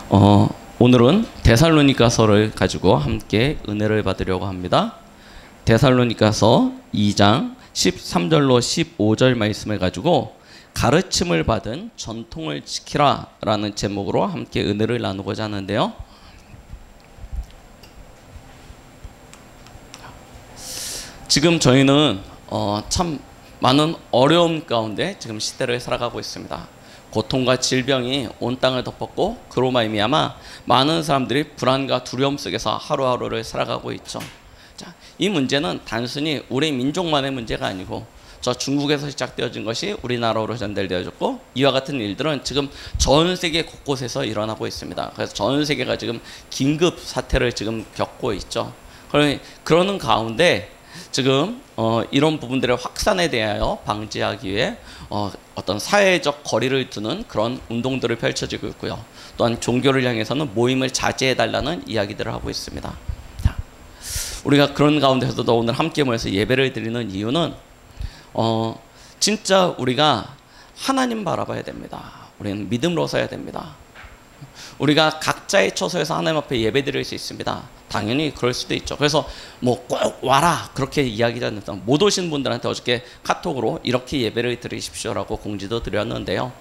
오늘은 데살로니가서를 가지고 함께 은혜를 받으려고 합니다. 데살로니가서 2장 13절로 15절 말씀을 가지고 가르침을 받은 전통을 지키라 라는 제목으로 함께 은혜를 나누고자 하는데요. 지금 저희는 참 많은 어려움 가운데 지금 시대를 살아가고 있습니다. 고통과 질병이 온 땅을 덮었고 그로 말미암아 많은 사람들이 불안과 두려움 속에서 하루하루를 살아가고 있죠. 자, 이 문제는 단순히 우리 민족만의 문제가 아니고 저 중국에서 시작되어진 것이 우리나라로 전달되어졌고 이와 같은 일들은 지금 전 세계 곳곳에서 일어나고 있습니다. 그래서 전 세계가 지금 긴급 사태를 지금 겪고 있죠. 그러는 가운데 지금 이런 부분들의 확산에 대하여 방지하기 위해 어떤 사회적 거리를 두는 그런 운동들을 펼쳐지고 있고요. 또한 종교를 향해서는 모임을 자제해달라는 이야기들을 하고 있습니다. 자, 우리가 그런 가운데서도 오늘 함께 모여서 예배를 드리는 이유는 진짜 우리가 하나님 바라봐야 됩니다. 우리는 믿음으로 서야 됩니다. 우리가 각자의 처소에서 하나님 앞에 예배 드릴 수 있습니다. 당연히 그럴 수도 있죠. 그래서 뭐 꼭 와라 그렇게 이야기하지 않는다. 못 오신 분들한테 어저께 카톡으로 이렇게 예배를 드리십시오라고 공지도 드렸는데요.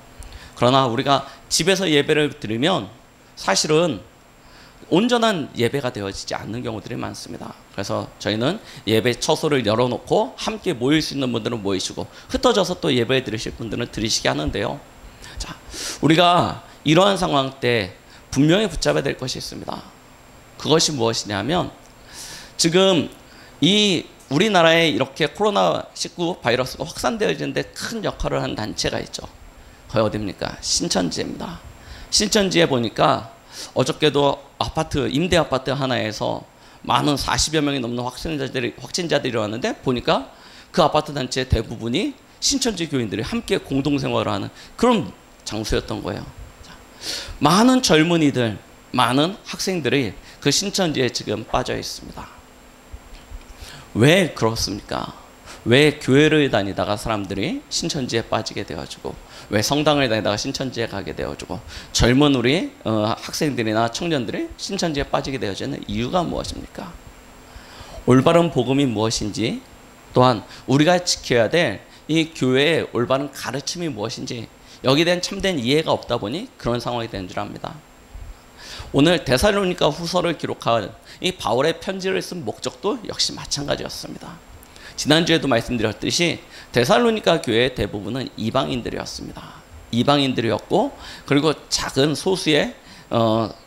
그러나 우리가 집에서 예배를 드리면 사실은 온전한 예배가 되어지지 않는 경우들이 많습니다. 그래서 저희는 예배 처소를 열어놓고 함께 모일 수 있는 분들은 모이시고 흩어져서 또 예배 드리실 분들은 드리시게 하는데요. 자, 우리가 이러한 상황 때 분명히 붙잡아야 될 것이 있습니다. 그것이 무엇이냐면 지금 이 우리나라에 이렇게 코로나19 바이러스가 확산되어지는데 큰 역할을 한 단체가 있죠. 거기 어디입니까? 신천지입니다. 신천지에 보니까 어저께도 임대 아파트 하나에서 많은 40여 명이 넘는 확진자들이 왔는데 보니까 그 아파트 단체의 대부분이 신천지 교인들이 함께 공동생활을 하는 그런 장소였던 거예요. 많은 젊은이들, 많은 학생들이 그 신천지에 지금 빠져 있습니다. 왜 그렇습니까? 왜 교회를 다니다가 사람들이 신천지에 빠지게 되어지고 왜 성당을 다니다가 신천지에 가게 되어지고 젊은 우리 학생들이나 청년들이 신천지에 빠지게 되어지는 이유가 무엇입니까? 올바른 복음이 무엇인지 또한 우리가 지켜야 될 이 교회의 올바른 가르침이 무엇인지 여기에 대한 참된 이해가 없다 보니 그런 상황이 된 줄 압니다. 오늘 데살로니가 후서를 기록한 이 바울의 편지를 쓴 목적도 역시 마찬가지였습니다. 지난주에도 말씀드렸듯이 데살로니가 교회의 대부분은 이방인들이었습니다. 이방인들이었고 그리고 작은 소수의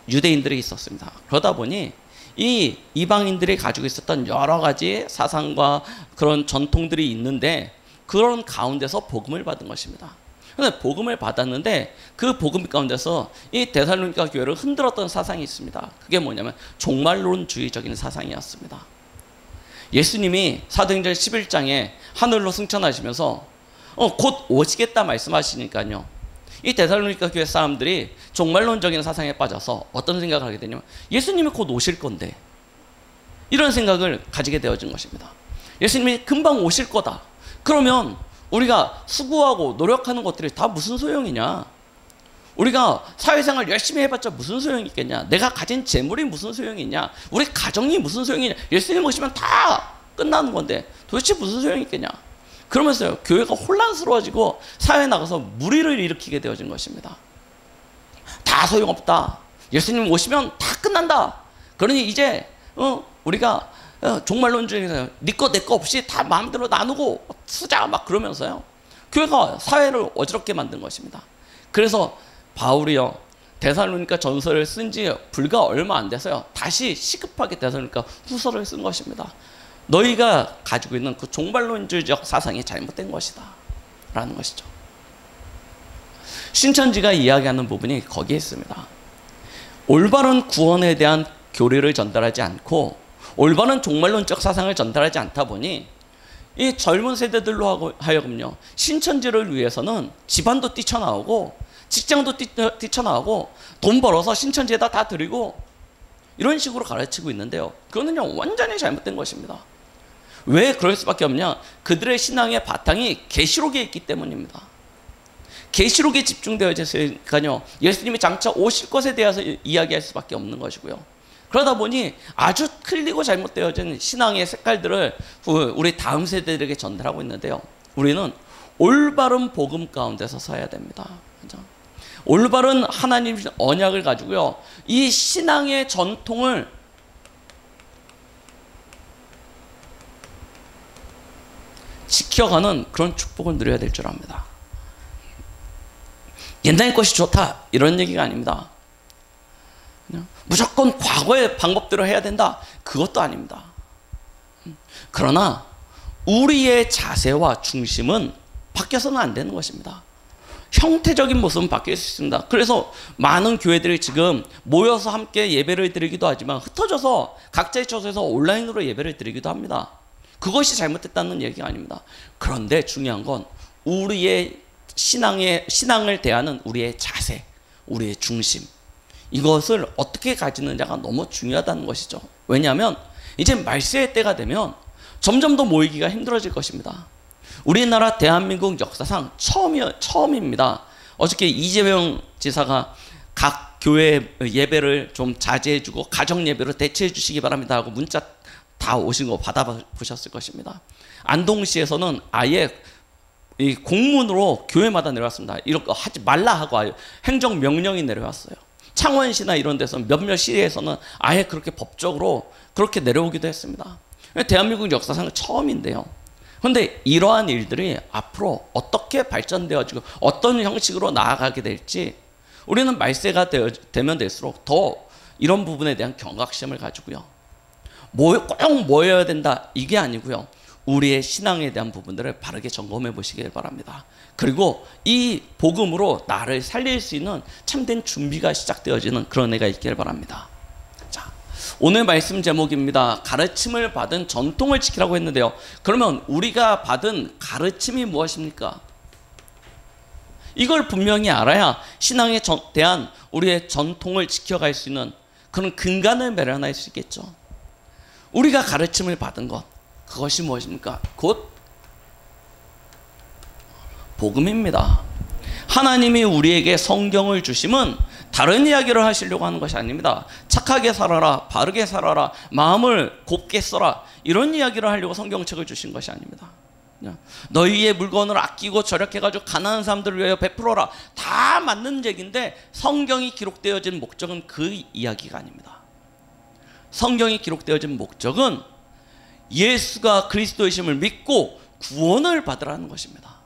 유대인들이 있었습니다. 그러다 보니 이 이방인들이 가지고 있었던 여러 가지 사상과 그런 전통들이 있는데 그런 가운데서 복음을 받은 것입니다. 그런데 복음을 받았는데 그 복음 가운데서 이 데살로니가 교회를 흔들었던 사상이 있습니다. 그게 뭐냐면 종말론주의적인 사상이었습니다. 예수님이 사도행전 11장에 하늘로 승천하시면서 곧 오시겠다 말씀하시니까요. 이 데살로니가 교회 사람들이 종말론적인 사상에 빠져서 어떤 생각을 하게 되냐면 예수님이 곧 오실 건데 이런 생각을 가지게 되어진 것입니다. 예수님이 금방 오실 거다. 그러면 우리가 수고하고 노력하는 것들이 다 무슨 소용이냐? 우리가 사회생활 열심히 해봤자 무슨 소용이 있겠냐? 내가 가진 재물이 무슨 소용이 있냐? 우리 가정이 무슨 소용이 있냐? 예수님 오시면 다 끝나는 건데 도대체 무슨 소용이 있겠냐? 그러면서요, 교회가 혼란스러워지고 사회에 나가서 무리를 일으키게 되어진 것입니다. 다 소용없다. 예수님 오시면 다 끝난다. 그러니 이제 우리가 종말론주의에서 네 거 내 거 없이 다 마음대로 나누고 쓰자 막 그러면서요. 교회가 사회를 어지럽게 만든 것입니다. 그래서 바울이요 데살로니가 전서를 쓴 지 불과 얼마 안 돼서요 다시 시급하게 데살로니가 후서를 쓴 것입니다. 너희가 가지고 있는 그 종말론주의적 사상이 잘못된 것이다 라는 것이죠. 신천지가 이야기하는 부분이 거기에 있습니다. 올바른 구원에 대한 교리를 전달하지 않고 올바른 종말론적 사상을 전달하지 않다 보니 이 젊은 세대들로 하여금요 신천지를 위해서는 집안도 뛰쳐나오고 직장도 뛰쳐나오고 돈 벌어서 신천지에다 다 드리고 이런 식으로 가르치고 있는데요. 그거는요 완전히 잘못된 것입니다. 왜 그럴 수밖에 없냐? 그들의 신앙의 바탕이 계시록에 있기 때문입니다. 계시록에 집중되어 있으니까요. 예수님이 장차 오실 것에 대해서 이야기할 수밖에 없는 것이고요. 그러다 보니 아주 틀리고 잘못되어진 신앙의 색깔들을 우리 다음 세대들에게 전달하고 있는데요. 우리는 올바른 복음 가운데서 서야 됩니다. 그렇죠? 올바른 하나님 언약을 가지고요. 이 신앙의 전통을 지켜가는 그런 축복을 누려야 될 줄 압니다. 옛날 것이 좋다 이런 얘기가 아닙니다. 무조건 과거의 방법대로 해야 된다 그것도 아닙니다. 그러나 우리의 자세와 중심은 바뀌어서는 안 되는 것입니다. 형태적인 모습은 바뀔 수 있습니다. 그래서 많은 교회들이 지금 모여서 함께 예배를 드리기도 하지만 흩어져서 각자의 처소에서 온라인으로 예배를 드리기도 합니다. 그것이 잘못됐다는 얘기가 아닙니다. 그런데 중요한 건 우리의 신앙을 대하는 우리의 자세, 우리의 중심, 이것을 어떻게 가지느냐가 너무 중요하다는 것이죠. 왜냐하면 이제 말세의 때가 되면 점점 더 모이기가 힘들어질 것입니다. 우리나라 대한민국 역사상 처음입니다. 어저께 이재명 지사가 각 교회 예배를 좀 자제해주고 가정 예배로 대체해 주시기 바랍니다 하고 문자 다 오신 거 받아보셨을 것입니다. 안동시에서는 아예 이 공문으로 교회마다 내려왔습니다. 이런 거 하지 말라 하고 아예 행정명령이 내려왔어요. 창원시나 이런 데서 몇몇 시에서는 아예 그렇게 법적으로 그렇게 내려오기도 했습니다. 대한민국 역사상 처음인데요. 그런데 이러한 일들이 앞으로 어떻게 발전되어지고 어떤 형식으로 나아가게 될지 우리는 말세가 되면 될수록 더 이런 부분에 대한 경각심을 가지고요. 꼭 모여야 된다 이게 아니고요. 우리의 신앙에 대한 부분들을 바르게 점검해 보시길 바랍니다. 그리고 이 복음으로 나를 살릴 수 있는 참된 준비가 시작되어지는 그런 애가 있길 바랍니다. 자, 오늘 말씀 제목입니다. 가르침을 받은 전통을 지키라고 했는데요. 그러면 우리가 받은 가르침이 무엇입니까? 이걸 분명히 알아야 신앙에 대한 우리의 전통을 지켜갈 수 있는 그런 근간을 마련할 수 있겠죠. 우리가 가르침을 받은 것, 그것이 무엇입니까? 곧 복음입니다. 하나님이 우리에게 성경을 주심은 다른 이야기를 하시려고 하는 것이 아닙니다. 착하게 살아라, 바르게 살아라, 마음을 곱게 써라, 이런 이야기를 하려고 성경책을 주신 것이 아닙니다. 너희의 물건을 아끼고 절약해가지고 가난한 사람들을 위하여 베풀어라, 다 맞는 얘기인데 성경이 기록되어진 목적은 그 이야기가 아닙니다. 성경이 기록되어진 목적은 예수가 그리스도이심을 믿고 구원을 받으라는 것입니다.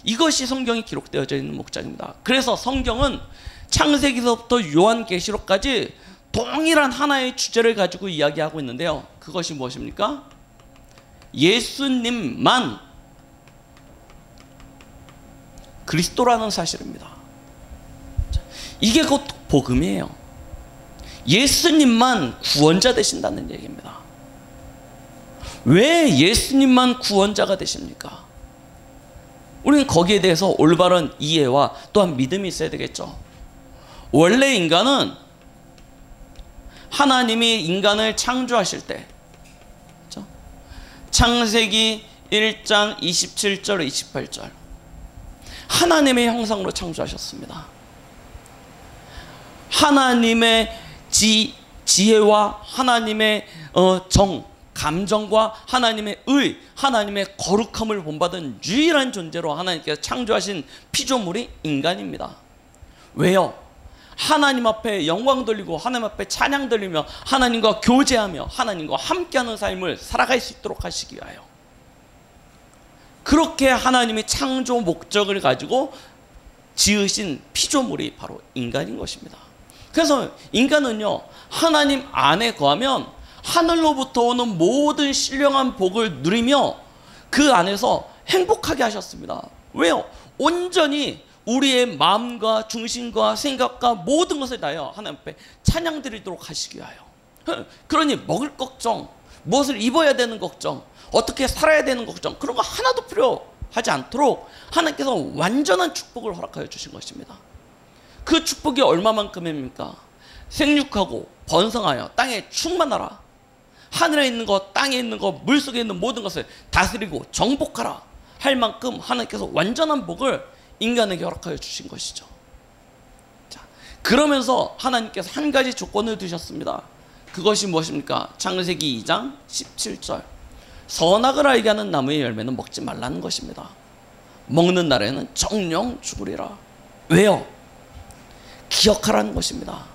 이것이 성경이 기록되어져 있는 목적입니다. 그래서 성경은 창세기서부터 요한계시록까지 동일한 하나의 주제를 가지고 이야기하고 있는데요. 그것이 무엇입니까? 예수님만 그리스도라는 사실입니다. 이게 곧 복음이에요. 예수님만 구원자 되신다는 얘기입니다. 왜 예수님만 구원자가 되십니까? 우리는 거기에 대해서 올바른 이해와 또한 믿음이 있어야 되겠죠. 원래 인간은 하나님이 인간을 창조하실 때, 그렇죠? 창세기 1장 27절 28절 하나님의 형상으로 창조하셨습니다. 하나님의 지혜와 하나님의 감정과 하나님의 의, 하나님의 거룩함을 본받은 유일한 존재로 하나님께서 창조하신 피조물이 인간입니다. 왜요? 하나님 앞에 영광 돌리고 하나님 앞에 찬양 돌리며 하나님과 교제하며 하나님과 함께하는 삶을 살아갈 수 있도록 하시기 위하여, 그렇게 하나님이 창조 목적을 가지고 지으신 피조물이 바로 인간인 것입니다. 그래서 인간은요, 하나님 안에 거하면 하늘로부터 오는 모든 신령한 복을 누리며 그 안에서 행복하게 하셨습니다. 왜요? 온전히 우리의 마음과 중심과 생각과 모든 것을 다하여 하나님 앞에 찬양 드리도록 하시기 위하여, 그러니 먹을 걱정, 무엇을 입어야 되는 걱정, 어떻게 살아야 되는 걱정, 그런 거 하나도 필요하지 않도록 하나님께서 완전한 축복을 허락하여 주신 것입니다. 그 축복이 얼마만큼입니까? 생육하고 번성하여 땅에 충만하라, 하늘에 있는 것, 땅에 있는 것, 물속에 있는 모든 것을 다스리고 정복하라 할 만큼 하나님께서 완전한 복을 인간에게 허락하여 주신 것이죠. 자, 그러면서 하나님께서 한 가지 조건을 두셨습니다. 그것이 무엇입니까? 창세기 2장 17절. 선악을 알게 하는 나무의 열매는 먹지 말라는 것입니다. 먹는 날에는 정령 죽으리라. 왜요? 기억하라는 것입니다.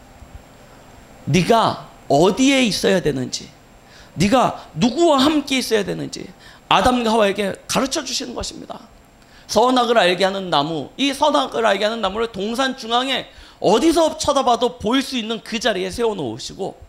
네가 어디에 있어야 되는지, 네가 누구와 함께 있어야 되는지 아담과 하와에게 가르쳐 주시는 것입니다. 선악을 알게 하는 나무, 이 선악을 알게 하는 나무를 동산 중앙에 어디서 쳐다봐도 보일 수 있는 그 자리에 세워놓으시고,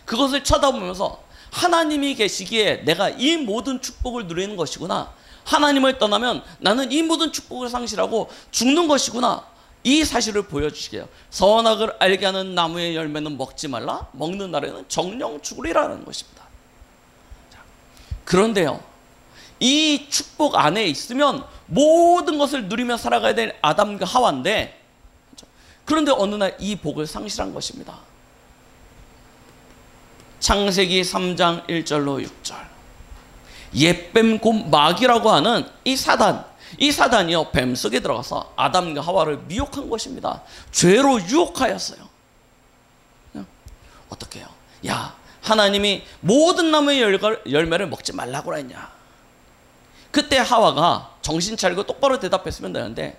그것을 쳐다보면서 하나님이 계시기에 내가 이 모든 축복을 누리는 것이구나, 하나님을 떠나면 나는 이 모든 축복을 상실하고 죽는 것이구나, 이 사실을 보여주시게요. 선악을 알게 하는 나무의 열매는 먹지 말라, 먹는 날에는 정령 죽으리라는 것입니다. 자, 그런데요, 이 축복 안에 있으면 모든 것을 누리며 살아가야 될 아담과 하와인데, 그런데 어느 날 이 복을 상실한 것입니다. 창세기 3장 1절로 6절. 옛뱀 곧 마귀라고 하는 이 사단이요, 뱀 속에 들어가서 아담과 하와를 미혹한 것입니다. 죄로 유혹하였어요. 어떻게 해요? 야, 하나님이 모든 나무의 열매를 먹지 말라고 했냐? 그때 하와가 정신 차리고 똑바로 대답했으면 되는데,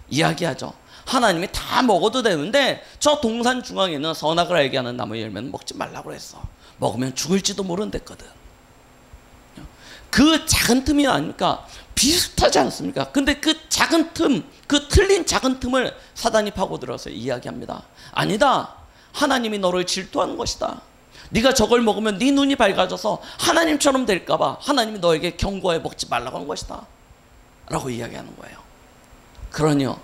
이야기하죠. 하나님이 다 먹어도 되는데 저 동산 중앙에 있는 선악을 알게 하는 나무의 열매는 먹지 말라고 했어. 먹으면 죽을지도 모른댔거든. 그 작은 틈이 아닙니까? 비슷하지 않습니까? 근데 그 작은 틈, 그 틀린 작은 틈을 사단이 파고들어서 이야기합니다. 아니다, 하나님이 너를 질투하는 것이다. 네가 저걸 먹으면 네 눈이 밝아져서 하나님처럼 될까 봐 하나님이 너에게 경고해 먹지 말라고 하는 것이다 라고 이야기하는 거예요. 그러니요,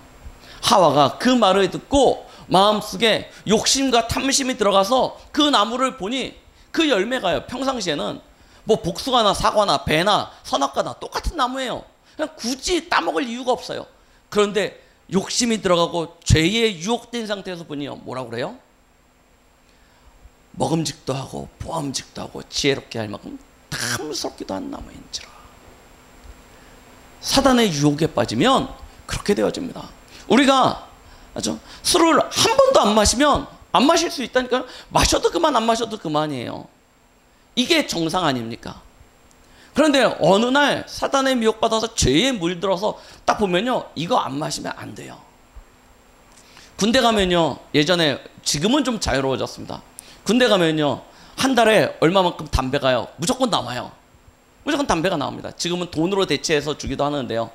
하와가 그 말을 듣고 마음속에 욕심과 탐심이 들어가서 그 나무를 보니 그 열매가요, 평상시에는 뭐 복숭아나 사과나 배나 선악과나 똑같은 나무예요. 그냥 굳이 따먹을 이유가 없어요. 그런데 욕심이 들어가고 죄에 유혹된 상태에서 보니요, 뭐라고 그래요? 먹음직도 하고 보암직도 하고 지혜롭게 할 만큼 탐스럽기도 한 나무인지라. 사단의 유혹에 빠지면 그렇게 되어집니다. 우리가 술을 한 번도 안 마시면 안 마실 수 있다니까요. 마셔도 그만, 안 마셔도 그만이에요. 이게 정상 아닙니까? 그런데 어느 날 사단의 미혹받아서 죄에 물들어서 딱 보면요, 이거 안 마시면 안 돼요. 군대 가면요, 예전에, 지금은 좀 자유로워졌습니다. 군대 가면요, 한 달에 얼마만큼 담배가요, 무조건 나와요. 무조건 담배가 나옵니다. 지금은 돈으로 대체해서 주기도 하는데요,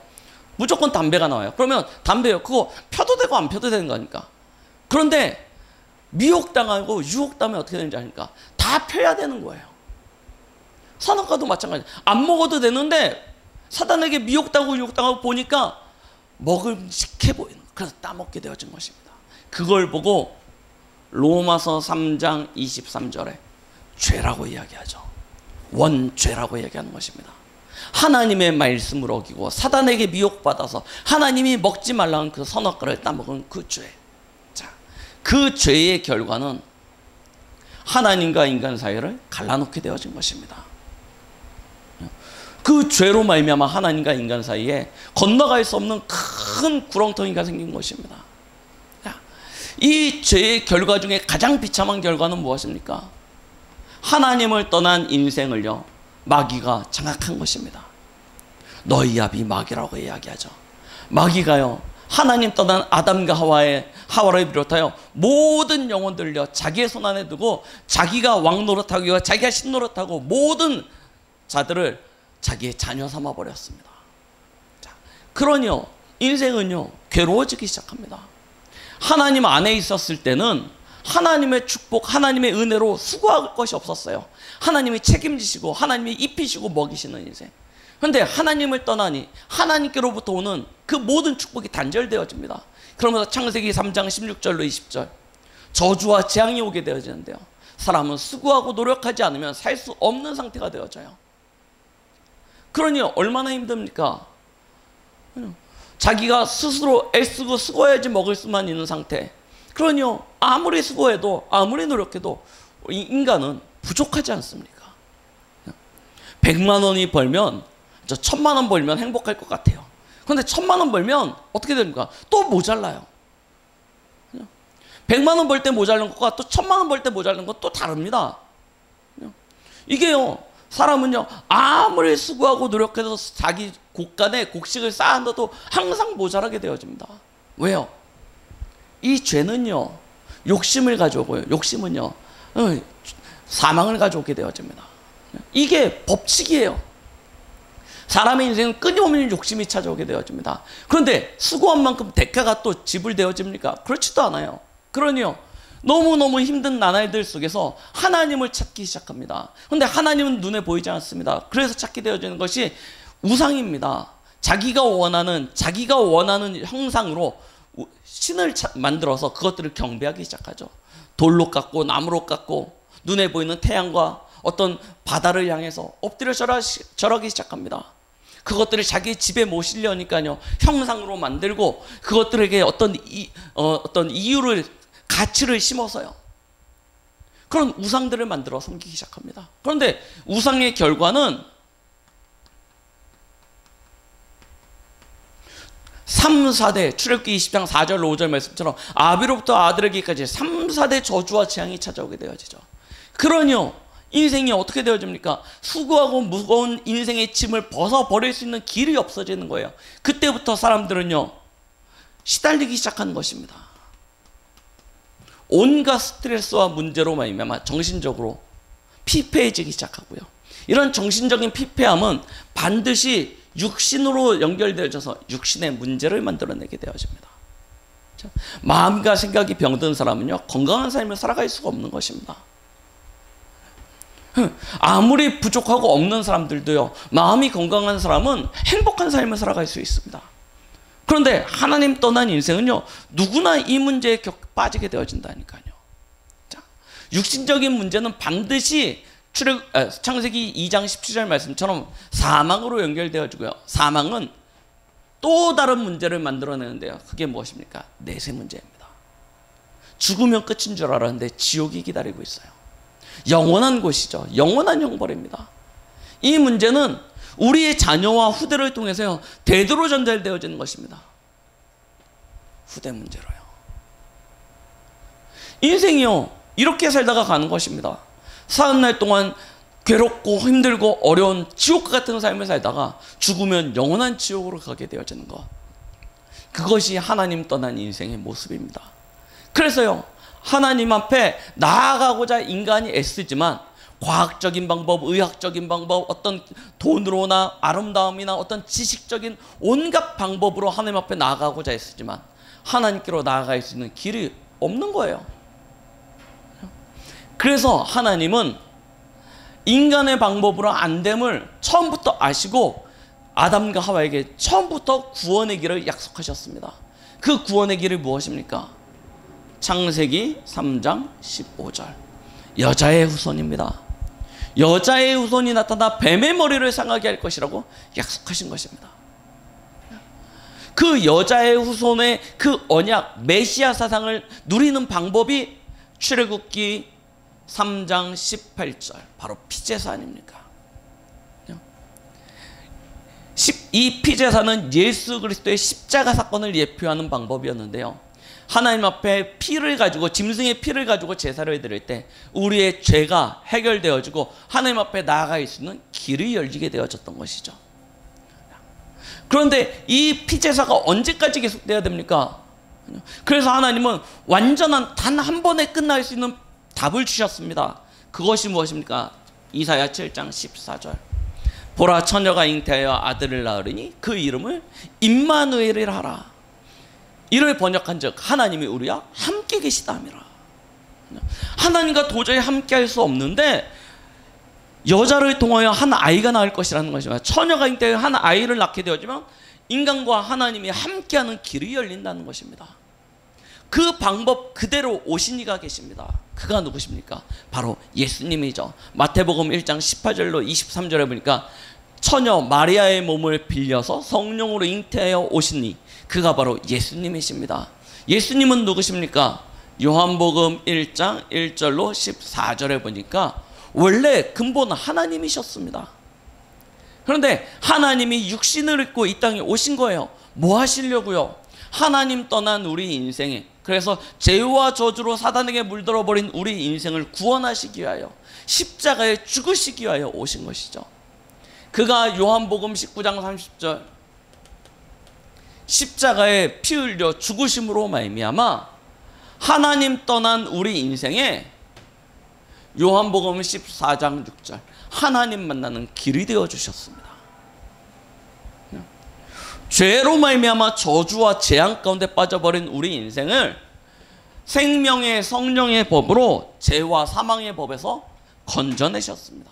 무조건 담배가 나와요. 그러면 담배요, 그거 펴도 되고 안 펴도 되는 거니까. 그런데 미혹당하고 유혹당하면 어떻게 되는지 아십니까? 다 펴야 되는 거예요. 선악과도 마찬가지. 안 먹어도 되는데 사단에게 미혹당하고 유혹당하고 보니까 먹음직해 보이는 거예요. 그래서 따먹게 되어진 것입니다. 그걸 보고 로마서 3장 23절에 죄라고 이야기하죠. 원죄라고 이야기하는 것입니다. 하나님의 말씀을 어기고 사단에게 미혹받아서 하나님이 먹지 말라는 그 선악과를 따먹은 그 죄. 자, 그 죄의 결과는 하나님과 인간 사이를 갈라놓게 되어진 것입니다. 그 죄로 말미암아 하나님과 인간 사이에 건너갈 수 없는 큰 구렁텅이가 생긴 것입니다. 이 죄의 결과 중에 가장 비참한 결과는 무엇입니까? 하나님을 떠난 인생을요, 마귀가 장악한 것입니다. 너희 아비 마귀라고 이야기하죠. 마귀가요, 하나님 떠난 아담과 하와를 비롯하여 모든 영혼들을요, 자기의 손 안에 두고 자기가 왕 노릇하고 자기가 신 노릇하고 모든 자들을 자기의 자녀 삼아 버렸습니다. 자, 그러니요, 인생은요, 괴로워지기 시작합니다. 하나님 안에 있었을 때는 하나님의 축복, 하나님의 은혜로 수고할 것이 없었어요. 하나님이 책임지시고 하나님이 입히시고 먹이시는 인생. 그런데 하나님을 떠나니 하나님께로부터 오는 그 모든 축복이 단절되어집니다. 그러면서 창세기 3장 16절로 20절, 저주와 재앙이 오게 되어지는데요, 사람은 수고하고 노력하지 않으면 살 수 없는 상태가 되어져요. 그러니 얼마나 힘듭니까? 자기가 스스로 애쓰고 수고해야지 먹을 수만 있는 상태. 그러니 아무리 수고해도 아무리 노력해도 인간은 부족하지 않습니까? 100만 원이 벌면 1000만 원 벌면 행복할 것 같아요. 그런데 1,000만 원 벌면 어떻게 됩니까? 또 모자라요. 100만 원 벌 때 모자란 것과 또 1,000만 원 벌 때 모자란 것 또 다릅니다. 이게요, 사람은요, 아무리 수고하고 노력해서 자기 곳간에 곡식을 쌓아둬도 항상 모자라게 되어집니다. 왜요? 이 죄는요, 욕심을 가져오고요, 욕심은요, 사망을 가져오게 되어집니다. 이게 법칙이에요. 사람의 인생은 끊임없는 욕심이 찾아오게 되어집니다. 그런데 수고한 만큼 대가가 또 지불되어집니까? 그렇지도 않아요. 그러니요, 너무너무 힘든 나날들 속에서 하나님을 찾기 시작합니다. 그런데 하나님은 눈에 보이지 않습니다. 그래서 찾게 되어지는 것이 우상입니다. 자기가 원하는 형상으로 신을 만들어서 그것들을 경배하기 시작하죠. 돌로 깎고 나무로 깎고 눈에 보이는 태양과 어떤 바다를 향해서 엎드려 절하기 시작합니다. 그것들을 자기 집에 모시려니까요, 형상으로 만들고 그것들에게 어떤 이유를, 가치를 심어서요, 그런 우상들을 만들어 섬기기 시작합니다. 그런데 우상의 결과는 3, 4대 출애굽기 20장 4절 5절 말씀처럼 아비로부터 아들에게까지 3, 4대 저주와 재앙이 찾아오게 되어지죠. 그러니요, 인생이 어떻게 되어집니까? 수고하고 무거운 인생의 짐을 벗어버릴 수 있는 길이 없어지는 거예요. 그때부터 사람들은요, 시달리기 시작하는 것입니다. 온갖 스트레스와 문제로 말미암아 정신적으로 피폐해지기 시작하고요. 이런 정신적인 피폐함은 반드시 육신으로 연결되어져서 육신의 문제를 만들어내게 되어집니다. 마음과 생각이 병든 사람은요, 건강한 삶을 살아갈 수가 없는 것입니다. 아무리 부족하고 없는 사람들도요, 마음이 건강한 사람은 행복한 삶을 살아갈 수 있습니다. 그런데 하나님 떠난 인생은요, 누구나 이 문제에 빠지게 되어진다니까요. 자, 육신적인 문제는 반드시 창세기 2장 17절 말씀처럼 사망으로 연결되어지고요, 사망은 또 다른 문제를 만들어내는데요, 그게 무엇입니까? 내세 문제입니다. 죽으면 끝인 줄 알았는데 지옥이 기다리고 있어요. 영원한 곳이죠. 영원한 형벌입니다. 이 문제는 우리의 자녀와 후대를 통해서요, 대대로 전달되어지는 것입니다. 후대 문제로요. 인생이요, 이렇게 살다가 가는 것입니다. 사는 날 동안 괴롭고 힘들고 어려운 지옥과 같은 삶을 살다가 죽으면 영원한 지옥으로 가게 되어지는 것. 그것이 하나님 떠난 인생의 모습입니다. 그래서요, 하나님 앞에 나아가고자 인간이 애쓰지만 과학적인 방법, 의학적인 방법, 어떤 돈으로나 아름다움이나 어떤 지식적인 온갖 방법으로 하나님 앞에 나아가고자 애쓰지만 하나님께로 나아갈 수 있는 길이 없는 거예요. 그래서 하나님은 인간의 방법으로 안 됨을 처음부터 아시고 아담과 하와에게 처음부터 구원의 길을 약속하셨습니다. 그 구원의 길이 무엇입니까? 창세기 3장 15절. 여자의 후손입니다. 여자의 후손이 나타나 뱀의 머리를 상하게 할 것이라고 약속하신 것입니다. 그 여자의 후손의 그 언약, 메시아 사상을 누리는 방법이 출애굽기 3장 18절, 바로 피제사 아닙니까? 이 피제사는 예수 그리스도의 십자가 사건을 예표하는 방법이었는데요, 하나님 앞에 피를 가지고, 짐승의 피를 가지고 제사를 드릴 때 우리의 죄가 해결되어지고 하나님 앞에 나아갈 수 있는 길이 열리게 되어졌던 것이죠. 그런데 이 피제사가 언제까지 계속돼야 됩니까? 그래서 하나님은 완전한 단 한 번에 끝날 수 있는 답을 주셨습니다. 그것이 무엇입니까? 이사야 7장 14절. 보라, 처녀가 잉태하여 아들을 낳으리니 그 이름을 임마누엘이라 하라. 이를 번역한 즉 하나님이 우리와 함께 계시다 함이라. 하나님과 도저히 함께 할 수 없는데 여자를 통하여 한 아이가 나올 것이라는 것입니다. 처녀가 잉태하여 한 아이를 낳게 되어지면 인간과 하나님이 함께하는 길이 열린다는 것입니다. 그 방법 그대로 오신 이가 계십니다. 그가 누구십니까? 바로 예수님이죠. 마태복음 1장 18절로 23절에 보니까 처녀 마리아의 몸을 빌려서 성령으로 잉태하여 오신 이, 그가 바로 예수님이십니다. 예수님은 누구십니까? 요한복음 1장 1절로 14절에 보니까 원래 근본 하나님이셨습니다. 그런데 하나님이 육신을 입고 이 땅에 오신 거예요. 뭐 하시려고요? 하나님 떠난 우리 인생에, 그래서 죄와 저주로 사단에게 물들어버린 우리 인생을 구원하시기 위하여 십자가에 죽으시기 위하여 오신 것이죠. 그가 요한복음 19장 30절 십자가에 피 흘려 죽으심으로 말미암아 하나님 떠난 우리 인생에 요한복음 14장 6절 하나님 만나는 길이 되어 주셨습니다. 죄로 말미암아 저주와 재앙 가운데 빠져버린 우리 인생을 생명의 성령의 법으로 죄와 사망의 법에서 건져내셨습니다.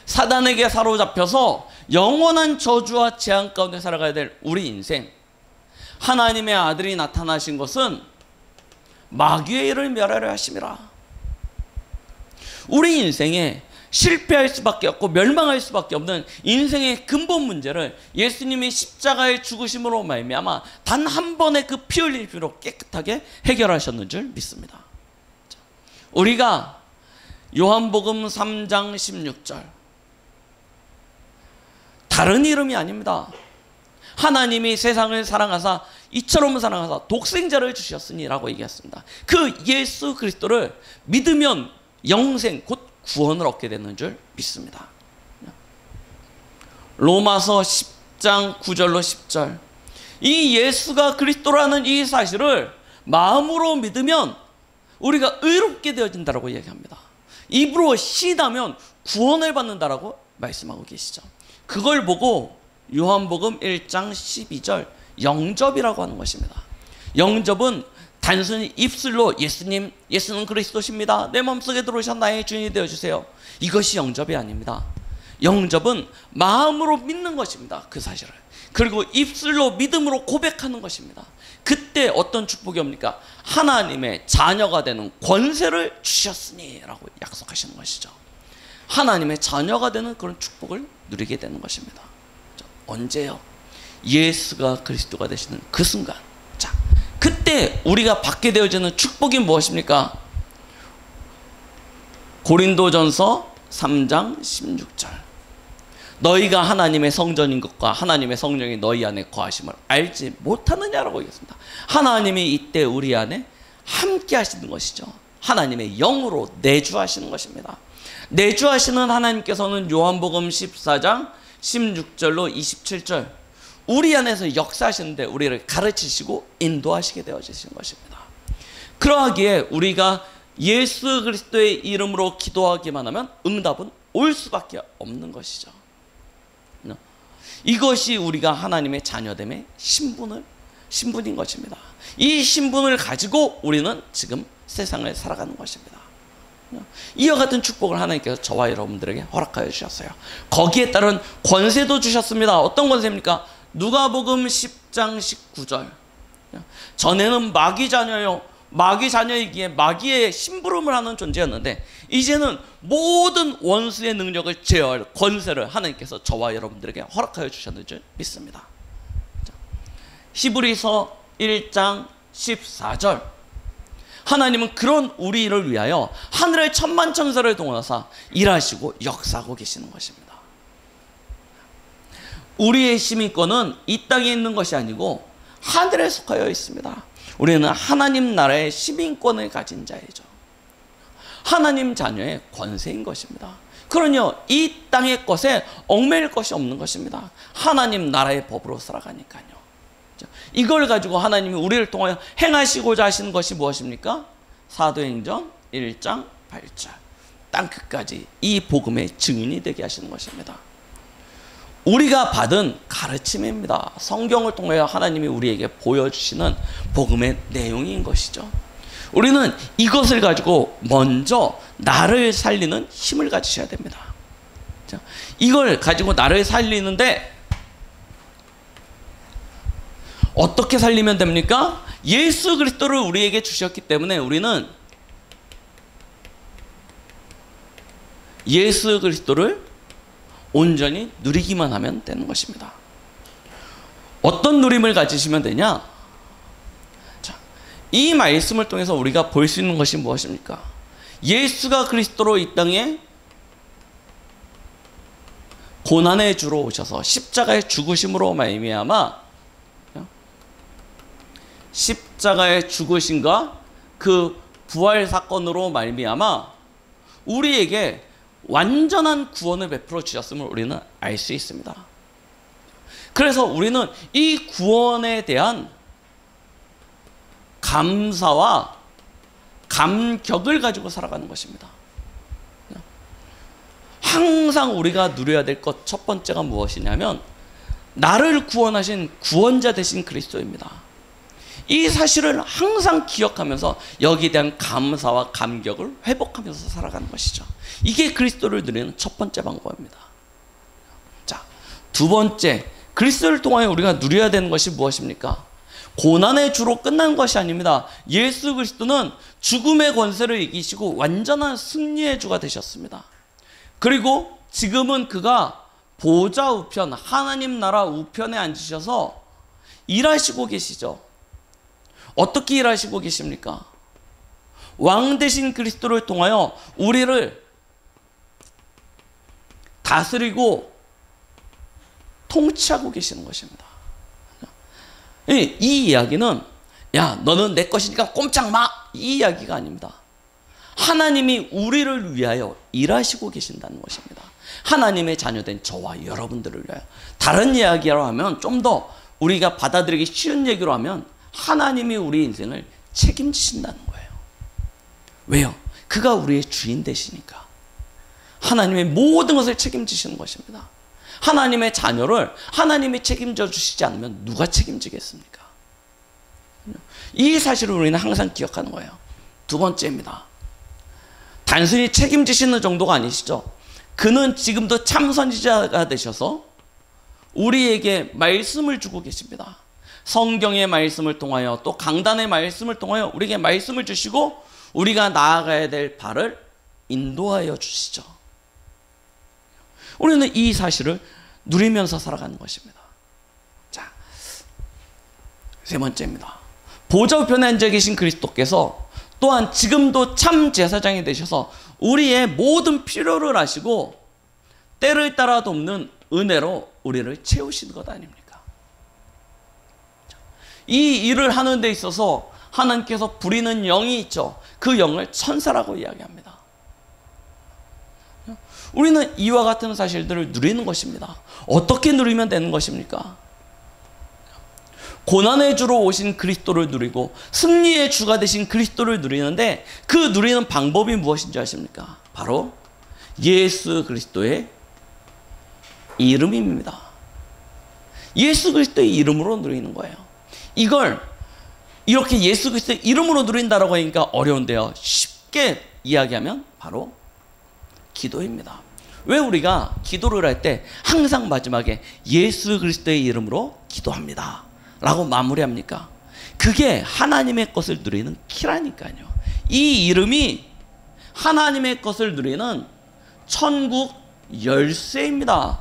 사단에게 사로잡혀서 영원한 저주와 재앙 가운데 살아가야 될 우리 인생, 하나님의 아들이 나타나신 것은 마귀의 일을 멸하려 하심이라. 우리 인생에 실패할 수밖에 없고 멸망할 수밖에 없는 인생의 근본 문제를 예수님이 십자가의 죽으심으로 말미암아 단 한 번의 그 피 흘릴 피로 깨끗하게 해결하셨는 줄 믿습니다. 우리가 요한복음 3장 16절 다른 이름이 아닙니다. 하나님이 세상을 사랑하사 이처럼 사랑하사 독생자를 주셨으니 라고 얘기했습니다. 그 예수 그리스도를 믿으면 영생 곧 구원을 얻게 되는 줄 믿습니다. 로마서 10장 9절로 10절 이 예수가 그리스도라는 이 사실을 마음으로 믿으면 우리가 의롭게 되어진다라고 얘기합니다. 입으로 시인하면 구원을 받는다라고 말씀하고 계시죠. 그걸 보고 요한복음 1장 12절 영접이라고 하는 것입니다. 영접은 단순히 입술로 예수는 그리스도십니다. 내 마음속에 들어오신 나의 주인이 되어주세요. 이것이 영접이 아닙니다. 영접은 마음으로 믿는 것입니다. 그 사실을. 그리고 입술로 믿음으로 고백하는 것입니다. 그때 어떤 축복이 옵니까? 하나님의 자녀가 되는 권세를 주셨으니 라고 약속하시는 것이죠. 하나님의 자녀가 되는 그런 축복을 누리게 되는 것입니다. 언제요? 예수가 그리스도가 되시는 그 순간. 자, 그때 우리가 받게 되어지는 축복이 무엇입니까? 고린도전서 3장 16절 너희가 하나님의 성전인 것과 하나님의 성령이 너희 안에 거하심을 알지 못하느냐라고 얘기했습니다. 하나님이 이때 우리 안에 함께 하시는 것이죠. 하나님의 영으로 내주하시는 것입니다. 내주하시는 하나님께서는 요한복음 14장 16절로 27절 우리 안에서 역사하시는데 우리를 가르치시고 인도하시게 되어지신 것입니다. 그러하기에 우리가 예수 그리스도의 이름으로 기도하기만 하면 응답은 올 수밖에 없는 것이죠. 이것이 우리가 하나님의 자녀됨의 신분인 것입니다. 이 신분을 가지고 우리는 지금 세상을 살아가는 것입니다. 이와 같은 축복을 하나님께서 저와 여러분들에게 허락하여 주셨어요. 거기에 따른 권세도 주셨습니다. 어떤 권세입니까? 누가복음 10장 19절 전에는 마귀 자녀요 마귀 자녀이기에 마귀의 심부름을 하는 존재였는데 이제는 모든 원수의 능력을 제어할 권세를 하나님께서 저와 여러분들에게 허락하여 주셨는 줄 믿습니다. 히브리서 1장 14절 하나님은 그런 우리를 위하여 하늘의 천만 천사를 동원하사 일하시고 역사하고 계시는 것입니다. 우리의 시민권은 이 땅에 있는 것이 아니고 하늘에 속하여 있습니다. 우리는 하나님 나라의 시민권을 가진 자이죠. 하나님 자녀의 권세인 것입니다. 그러니 이 땅의 것에 얽매일 것이 없는 것입니다. 하나님 나라의 법으로 살아가니까요. 이걸 가지고 하나님이 우리를 통하여 행하시고자 하시는 것이 무엇입니까? 사도행전 1장 8절 땅끝까지 이 복음의 증인이 되게 하시는 것입니다. 우리가 받은 가르침입니다. 성경을 통하여 하나님이 우리에게 보여주시는 복음의 내용인 것이죠. 우리는 이것을 가지고 먼저 나를 살리는 힘을 가지셔야 됩니다. 이걸 가지고 나를 살리는데 어떻게 살리면 됩니까? 예수 그리스도를 우리에게 주셨기 때문에 우리는 예수 그리스도를 온전히 누리기만 하면 되는 것입니다. 어떤 누림을 가지시면 되냐? 자, 이 말씀을 통해서 우리가 볼 수 있는 것이 무엇입니까? 예수가 그리스도로 이 땅에 고난의 주로 오셔서 십자가의 죽으심으로 말미암아, 십자가의 죽으심과 그 부활 사건으로 말미암아 우리에게 완전한 구원을 베풀어 주셨음을 우리는 알 수 있습니다. 그래서 우리는 이 구원에 대한 감사와 감격을 가지고 살아가는 것입니다. 항상 우리가 누려야 될 것 첫 번째가 무엇이냐면 나를 구원하신 구원자 되신 그리스도입니다. 이 사실을 항상 기억하면서 여기에 대한 감사와 감격을 회복하면서 살아가는 것이죠. 이게 그리스도를 누리는 첫 번째 방법입니다. 자, 두 번째, 그리스도를 통하여 우리가 누려야 되는 것이 무엇입니까? 고난의 주로 끝난 것이 아닙니다. 예수 그리스도는 죽음의 권세를 이기시고 완전한 승리의 주가 되셨습니다. 그리고 지금은 그가 보좌 우편, 하나님 나라 우편에 앉으셔서 일하시고 계시죠. 어떻게 일하시고 계십니까? 왕 되신 그리스도를 통하여 우리를 다스리고 통치하고 계시는 것입니다. 이 이야기는 야, 너는 내 것이니까 꼼짝 마! 이 이야기가 아닙니다. 하나님이 우리를 위하여 일하시고 계신다는 것입니다. 하나님의 자녀된 저와 여러분들을 위하여. 다른 이야기로 하면, 좀 더 우리가 받아들이기 쉬운 얘기로 하면 하나님이 우리 인생을 책임지신다는 거예요. 왜요? 그가 우리의 주인 되시니까. 하나님의 모든 것을 책임지시는 것입니다. 하나님의 자녀를 하나님이 책임져 주시지 않으면 누가 책임지겠습니까? 이 사실을 우리는 항상 기억하는 거예요. 두 번째입니다. 단순히 책임지시는 정도가 아니시죠. 그는 지금도 참 선지자가 되셔서 우리에게 말씀을 주고 계십니다. 성경의 말씀을 통하여 또 강단의 말씀을 통하여 우리에게 말씀을 주시고 우리가 나아가야 될 발을 인도하여 주시죠. 우리는 이 사실을 누리면서 살아가는 것입니다. 자, 세 번째입니다. 보좌 우편에 앉아 계신 그리스도께서 또한 지금도 참 제사장이 되셔서 우리의 모든 필요를 아시고 때를 따라 돕는 은혜로 우리를 채우시는 것 아닙니까? 이 일을 하는 데 있어서 하나님께서 부리는 영이 있죠. 그 영을 천사라고 이야기합니다. 우리는 이와 같은 사실들을 누리는 것입니다. 어떻게 누리면 되는 것입니까? 고난의 주로 오신 그리스도를 누리고 승리의 주가 되신 그리스도를 누리는데 그 누리는 방법이 무엇인지 아십니까? 바로 예수 그리스도의 이름입니다. 예수 그리스도의 이름으로 누리는 거예요. 이걸 이렇게 예수 그리스도의 이름으로 누린다라고 하니까 어려운데요. 쉽게 이야기하면 바로 기도입니다. 왜 우리가 기도를 할 때 항상 마지막에 예수 그리스도의 이름으로 기도합니다 라고 마무리합니까? 그게 하나님의 것을 누리는 키라니까요. 이 이름이 하나님의 것을 누리는 천국 열쇠입니다.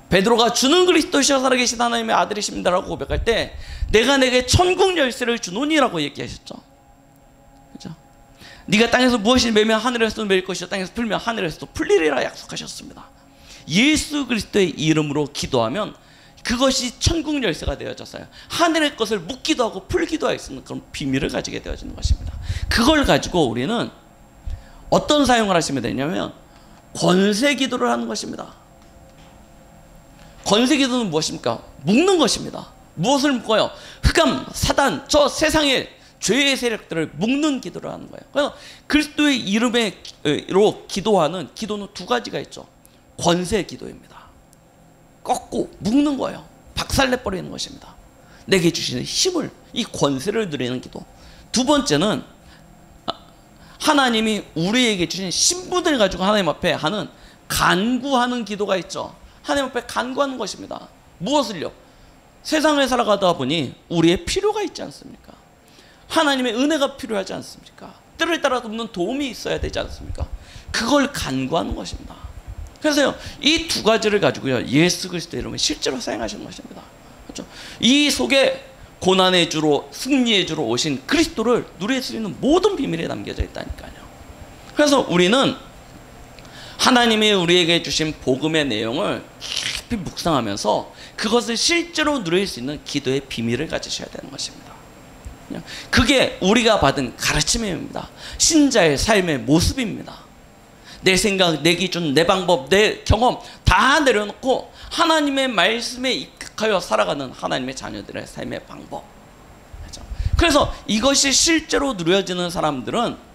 베드로가 주는 그리스도시여 살아계신 하나님의 아들이십니다라고 고백할 때 내가 내게 천국 열쇠를 주노니라고 얘기하셨죠. 그렇죠? 네가 땅에서 무엇을 매면 하늘에서도 매일 것이요 땅에서 풀면 하늘에서도 풀리리라 약속하셨습니다. 예수 그리스도의 이름으로 기도하면 그것이 천국 열쇠가 되어졌어요. 하늘의 것을 묻기도 하고 풀기도 할 수 있는 그런 비밀을 가지게 되어지는 것입니다. 그걸 가지고 우리는 어떤 사용을 하시면 되냐면 권세 기도를 하는 것입니다. 권세 기도는 무엇입니까? 묶는 것입니다. 무엇을 묶어요? 흑암, 사단, 저 세상의 죄의 세력들을 묶는 기도를 하는 거예요. 그래서 그리스도의 이름으로 기도하는 기도는 두 가지가 있죠. 권세 기도입니다. 꺾고 묶는 거예요. 박살내버리는 것입니다. 내게 주시는 힘을, 이 권세를 누리는 기도. 두 번째는 하나님이 우리에게 주신 신분을 가지고 하나님 앞에 하는 간구하는 기도가 있죠. 하나님 앞에 간구하는 것입니다. 무엇을요? 세상을 살아가다 보니 우리의 필요가 있지 않습니까? 하나님의 은혜가 필요하지 않습니까? 때를 따라 돕는 도움이 있어야 되지 않습니까? 그걸 간구하는 것입니다. 그래서요, 이 두 가지를 가지고요, 예수 그리스도의 이름을 실제로 사용하시는 것입니다. 그렇죠? 이 속에 고난의 주로, 승리의 주로 오신 그리스도를 누릴 수 있는 모든 비밀이 담겨져 있다니까요. 그래서 우리는 하나님이 우리에게 주신 복음의 내용을 깊이 묵상하면서 그것을 실제로 누릴 수 있는 기도의 비밀을 가지셔야 되는 것입니다. 그게 우리가 받은 가르침입니다. 신자의 삶의 모습입니다. 내 생각, 내 기준, 내 방법, 내 경험 다 내려놓고 하나님의 말씀에 입각하여 살아가는 하나님의 자녀들의 삶의 방법. 그래서 이것이 실제로 누려지는 사람들은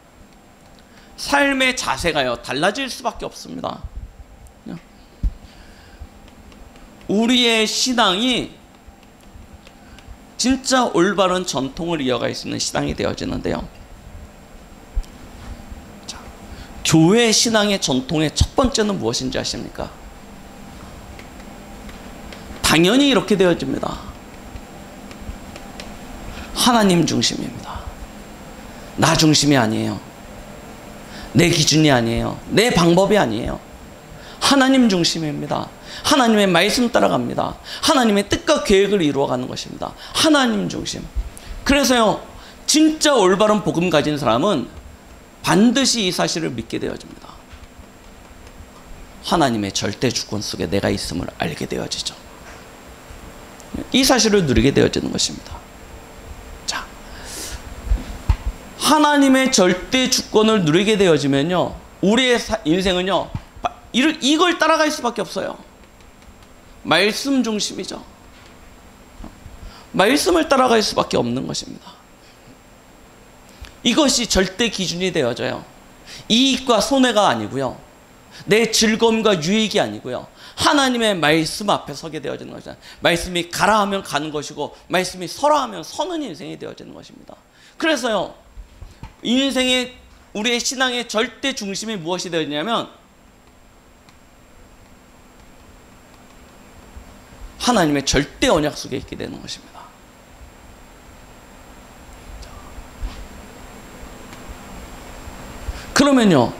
삶의 자세가요 달라질 수밖에 없습니다. 우리의 신앙이 진짜 올바른 전통을 이어갈 수 있는 신앙이 되어지는데요. 자, 교회 신앙의 전통의 첫 번째는 무엇인지 아십니까? 당연히 이렇게 되어집니다. 하나님 중심입니다. 나 중심이 아니에요. 내 기준이 아니에요. 내 방법이 아니에요. 하나님 중심입니다. 하나님의 말씀 따라갑니다. 하나님의 뜻과 계획을 이루어가는 것입니다. 하나님 중심. 그래서요, 진짜 올바른 복음 가진 사람은 반드시 이 사실을 믿게 되어집니다. 하나님의 절대 주권 속에 내가 있음을 알게 되어지죠. 이 사실을 누리게 되어지는 것입니다. 자, 하나님의 절대 주권을 누리게 되어지면요, 우리의 인생은요, 이걸 따라갈 수밖에 없어요. 말씀 중심이죠. 말씀을 따라갈 수밖에 없는 것입니다. 이것이 절대 기준이 되어져요. 이익과 손해가 아니고요, 내 즐거움과 유익이 아니고요, 하나님의 말씀 앞에 서게 되어지는 것이죠. 말씀이 가라 하면 가는 것이고 말씀이 서라 하면 서는 인생이 되어지는 것입니다. 그래서요, 인생의 우리의 신앙의 절대 중심이 무엇이 되었냐면 하나님의 절대 언약 속에 있게 되는 것입니다. 그러면요,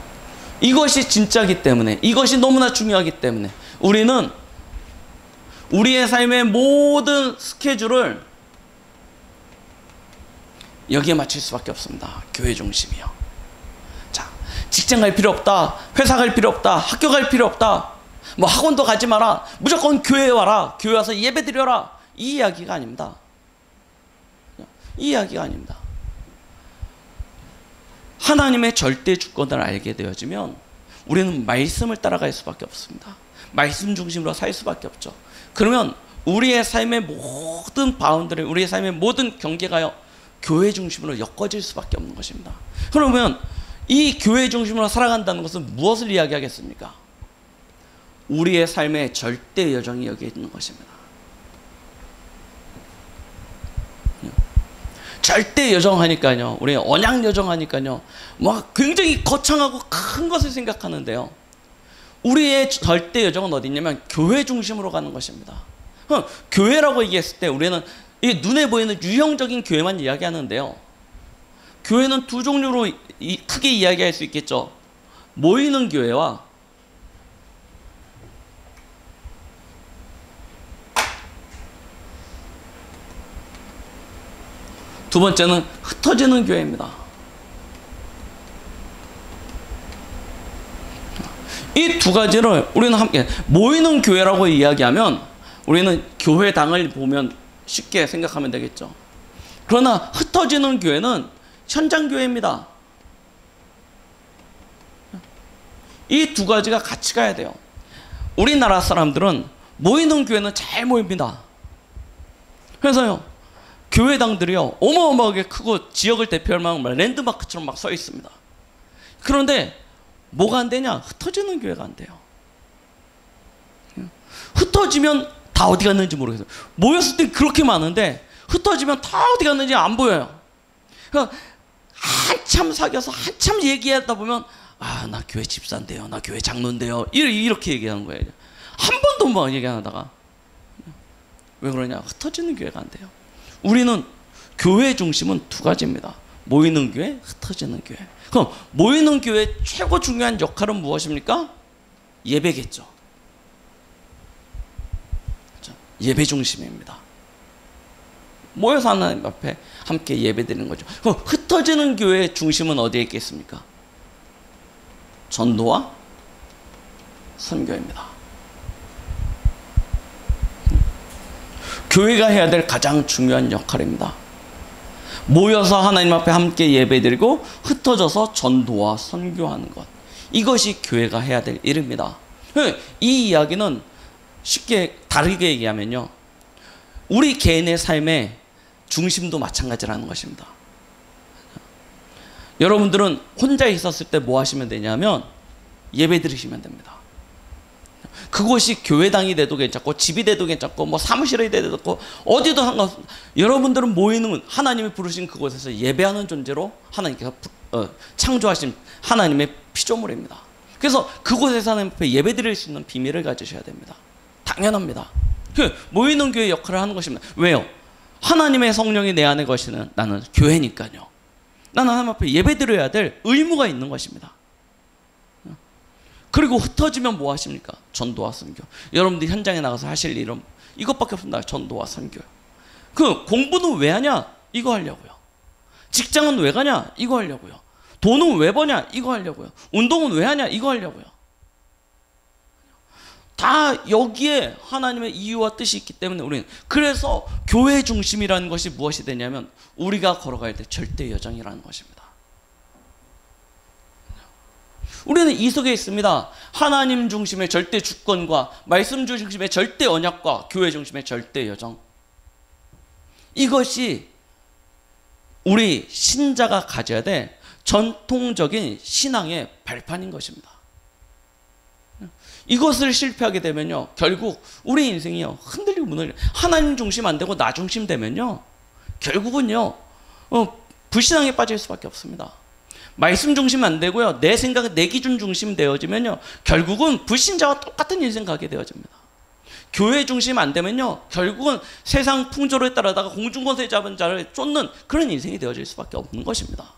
이것이 진짜이기 때문에, 이것이 너무나 중요하기 때문에 우리는 우리의 삶의 모든 스케줄을 여기에 맞출 수밖에 없습니다. 교회 중심이요. 자, 직장 갈 필요 없다, 회사 갈 필요 없다, 학교 갈 필요 없다, 뭐 학원도 가지 마라, 무조건 교회에 와라, 교회 와서 예배 드려라, 이 이야기가 아닙니다. 이 이야기가 아닙니다. 하나님의 절대 주권을 알게 되어지면 우리는 말씀을 따라갈 수밖에 없습니다. 말씀 중심으로 살 수밖에 없죠. 그러면 우리의 삶의 모든 바운드리, 우리의 삶의 모든 경계가요, 교회 중심으로 엮어질 수밖에 없는 것입니다. 그러면 이 교회 중심으로 살아간다는 것은 무엇을 이야기하겠습니까? 우리의 삶의 절대 여정이 여기에 있는 것입니다. 절대 여정 하니까요, 우리 언약 여정 하니까요, 막 굉장히 거창하고 큰 것을 생각하는데요, 우리의 절대 여정은 어디 있냐면 교회 중심으로 가는 것입니다. 교회라고 얘기했을 때 우리는 이 눈에 보이는 유형적인 교회만 이야기하는데요, 교회는 두 종류로 크게 이야기할 수 있겠죠. 모이는 교회와 두 번째는 흩어지는 교회입니다. 이 두 가지를 우리는 함께, 모이는 교회라고 이야기하면 우리는 교회당을 보면 쉽게 생각하면 되겠죠. 그러나 흩어지는 교회는 현장교회입니다. 이 두 가지가 같이 가야 돼요. 우리나라 사람들은 모이는 교회는 잘 모입니다. 그래서요, 교회당들이요, 어마어마하게 크고 지역을 대표할 만한 랜드마크처럼 막 서 있습니다. 그런데 뭐가 안 되냐? 흩어지는 교회가 안 돼요. 흩어지면 다 어디 갔는지 모르겠어요. 모였을 때 그렇게 많은데 흩어지면 다 어디 갔는지 안 보여요. 그러니까 한참 사귀어서 한참 얘기하다 보면, 아, 나 교회 집사인데요, 나 교회 장로인데요, 이렇게 얘기하는 거예요. 한 번도 뭐 얘기 안 하다가. 왜 그러냐? 흩어지는 교회가 안 돼요. 우리는 교회 중심은 두 가지입니다. 모이는 교회, 흩어지는 교회. 그럼 모이는 교회의 최고 중요한 역할은 무엇입니까? 예배겠죠. 예배 중심입니다. 모여서 하나님 앞에 함께 예배드리는 거죠. 그럼 흩어지는 교회의 중심은 어디에 있겠습니까? 전도와 선교입니다. 교회가 해야 될 가장 중요한 역할입니다. 모여서 하나님 앞에 함께 예배드리고 흩어져서 전도와 선교하는 것. 이것이 교회가 해야 될 일입니다. 이 이야기는 쉽게 다르게 얘기하면요, 우리 개인의 삶의 중심도 마찬가지라는 것입니다. 여러분들은 혼자 있었을 때 뭐 하시면 되냐면 예배 드리시면 됩니다. 그곳이 교회당이 돼도 괜찮고 집이 돼도 괜찮고 뭐 사무실이 돼도 괜찮고 어디도 상관없습니다. 여러분들은 모이는 하나님이 부르신 그곳에서 예배하는 존재로 하나님께서 창조하신 하나님의 피조물입니다. 그래서 그곳에서 하나님 앞에 예배 드릴 수 있는 비밀을 가지셔야 됩니다. 당연합니다. 모이는 교회 역할을 하는 것입니다. 왜요? 하나님의 성령이 내 안에 거시는 나는 교회니까요. 나는 하나님 앞에 예배 드려야 될 의무가 있는 것입니다. 그리고 흩어지면 뭐 하십니까? 전도와 선교. 여러분들 현장에 나가서 하실 일은 이것밖에 없습니다. 전도와 선교. 그 공부는 왜 하냐? 이거 하려고요. 직장은 왜 가냐? 이거 하려고요. 돈은 왜 버냐? 이거 하려고요. 운동은 왜 하냐? 이거 하려고요. 다 여기에 하나님의 이유와 뜻이 있기 때문에 우리는, 그래서 교회 중심이라는 것이 무엇이 되냐면 우리가 걸어갈 때 절대 여정이라는 것입니다. 우리는 이 속에 있습니다. 하나님 중심의 절대 주권과 말씀 중심의 절대 언약과 교회 중심의 절대 여정. 이것이 우리 신자가 가져야 될 전통적인 신앙의 발판인 것입니다. 이것을 실패하게 되면요, 결국 우리 인생이요 흔들리고 무너져요. 하나님 중심 안 되고 나 중심 되면요 결국은요 불신앙에 빠질 수밖에 없습니다. 말씀 중심 안 되고요, 내 생각, 내 기준 중심 되어지면요 결국은 불신자와 똑같은 인생 가게 되어집니다. 교회 중심 안 되면요 결국은 세상 풍조를 따라다가 공중권세 잡은 자를 쫓는 그런 인생이 되어질 수밖에 없는 것입니다.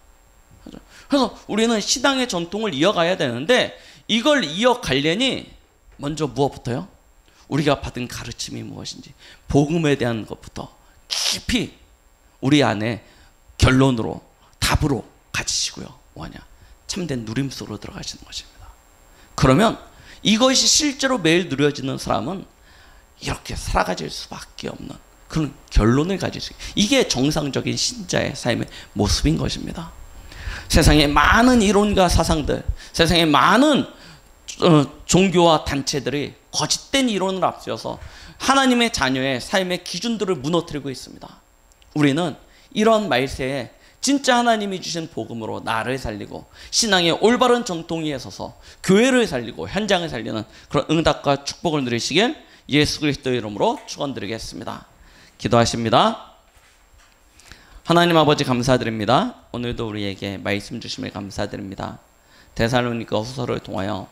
그래서 우리는 신앙의 전통을 이어가야 되는데, 이걸 이어가려니 먼저 무엇부터요? 우리가 받은 가르침이 무엇인지, 복음에 대한 것부터 깊이 우리 안에 결론으로, 답으로 가지시고요, 뭐하냐? 참된 누림 속으로 들어가시는 것입니다. 그러면 이것이 실제로 매일 누려지는 사람은 이렇게 살아가질 수밖에 없는 그런 결론을 가질 수 있어요. 이게 정상적인 신자의 삶의 모습인 것입니다. 세상에 많은 이론과 사상들, 세상에 많은 종교와 단체들이 거짓된 이론을 앞세워서 하나님의 자녀의 삶의 기준들을 무너뜨리고 있습니다. 우리는 이런 말세에 진짜 하나님이 주신 복음으로 나를 살리고 신앙의 올바른 전통 위에 서서 교회를 살리고 현장을 살리는 그런 응답과 축복을 누리시길 예수 그리스도의 이름으로 축원드리겠습니다. 기도하십니다. 하나님 아버지 감사드립니다. 오늘도 우리에게 말씀 주심을 감사드립니다. 데살로니가 후서를 통하여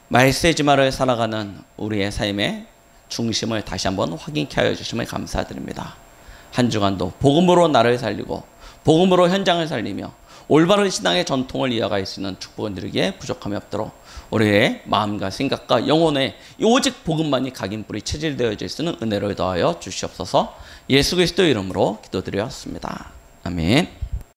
말세지마를 살아가는 우리의 삶의 중심을 다시 한번 확인케 하여 주심을 감사드립니다. 한 주간도 복음으로 나를 살리고 복음으로 현장을 살리며 올바른 신앙의 전통을 이어갈 수 있는 축복을 누리기에 부족함이 없도록 우리의 마음과 생각과 영혼에 오직 복음만이 각인뿌리 체질되어질 수 있는 은혜를 더하여 주시옵소서. 예수 그리스도의 이름으로 기도드렸습니다. 아멘.